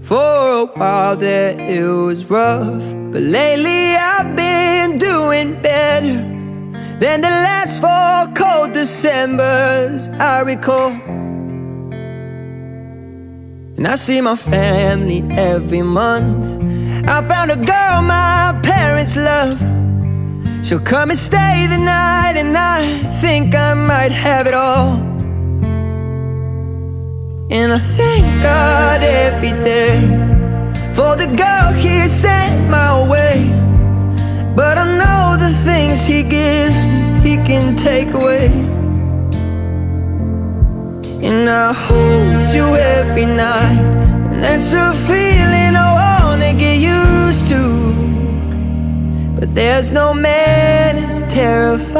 For a while there it was rough, but lately I've been doing better than the last 4 cold Decembers I recall. And I see my family every month. I found a girl my parents love. She'll come and stay the night, and I think I might have it all. And I thank God every day for the girl He sent my way. But I know the things He gives me, He can take away. And I hold you every night, and that's a feeling I wanna get used to. But there's no man as terrified